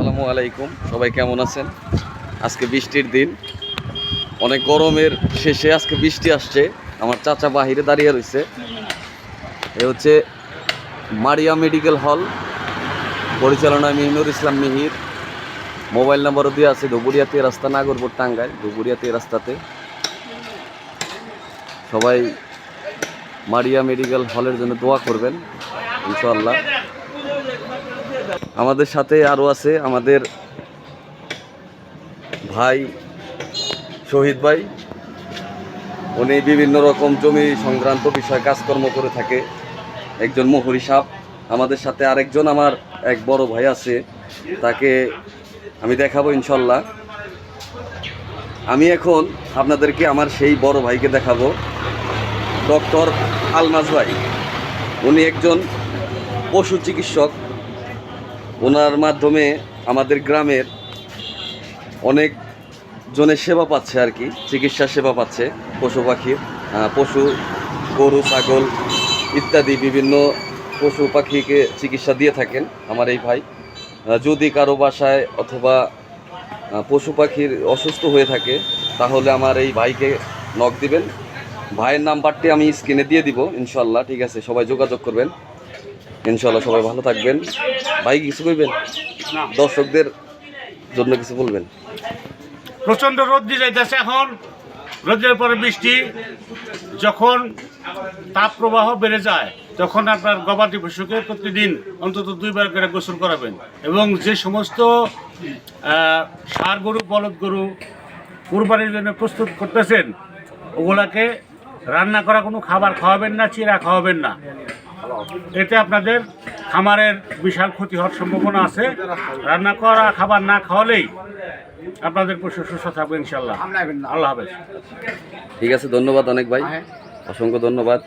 আসসালামু আলাইকুম, সবাই কেমন আছেন? আজকে বৃষ্টির দিন, অনেক গরমের শেষে আজকে বৃষ্টি আসছে। আমার চাচা বাহিরে দাঁড়িয়ে রয়েছে। এ হচ্ছে মারিয়া মেডিকেল হল, পরিচালনায় মিহিনুর ইসলাম মিহির। মোবাইল নাম্বারও দিয়ে আছে ধুবুরিয়াতে রাস্তা, নাগরপুর টাঙ্গাইল, ধুবুরিয়াতে রাস্তাতে। সবাই মারিয়া মেডিকেল হলের জন্য দোয়া করবেন ইনশাআল্লাহ। আমাদের সাথে আরও আছে আমাদের ভাই শহীদ ভাই। উনি বিভিন্ন রকম জমি সংক্রান্ত বিষয় কাজকর্ম করে থাকে, একজন মুহুরি সাহেব। আমাদের সাথে আরেকজন আমার এক বড় ভাই আছে, তাকে আমি দেখাবো ইনশাল্লাহ। আমি এখন আপনাদেরকে আমার সেই বড় ভাইকে দেখাবো, ডক্টর আলমাজ ভাই। উনি একজন পশু চিকিৎসক। ওনার মাধ্যমে আমাদের গ্রামের অনেক জনের সেবা পাচ্ছে আর কি, চিকিৎসা সেবা পাচ্ছে পশু পাখির। পশু, গরু, ছাগল ইত্যাদি বিভিন্ন পশু পাখিকে চিকিৎসা দিয়ে থাকেন আমার এই ভাই। যদি কারো বাসায় অথবা পশু পাখির অসুস্থ হয়ে থাকে তাহলে আমার এই ভাইকে নক দিবেন। ভাইয়ের নাম্বারটি আমি স্ক্রিনে দিয়ে দিব ইনশাল্লাহ। ঠিক আছে, সবাই যোগাযোগ করবেন ইনশাল্লাহ। সবাই ভালো থাকবেন। ভাই কিছু বলবেন, দর্শকদের জন্য কিছু বলবেন? প্রচণ্ড রোদ দিয়ে যাইতেছে এখন, রোদের পরে বৃষ্টি। যখন তাপ প্রবাহ বেড়ে যায় তখন আপনার গবাদি পশুকে প্রতিদিন অন্তত 2 বার করে গোসল করাবেন। এবং যে সমস্ত ষাঁড় গরু, বলদ গরু কুরবানির জন্য প্রস্তুত করতেছেন, ওগুলাকে রান্না করা কোনো খাবার খাওয়াবেন না, চিরা খাওয়াবেন না। এতে আপনাদের খামারের বিশাল ক্ষতি হওয়ার সম্ভাবনা আছে। রান্না করা খাবার না খাওয়ালেই আপনাদের পশু সুস্থ থাকবে ইনশাল্লাহ। আল্লাহ হাফেজ। ঠিক আছে, ধন্যবাদ অনেক ভাই, অসংখ্য ধন্যবাদ।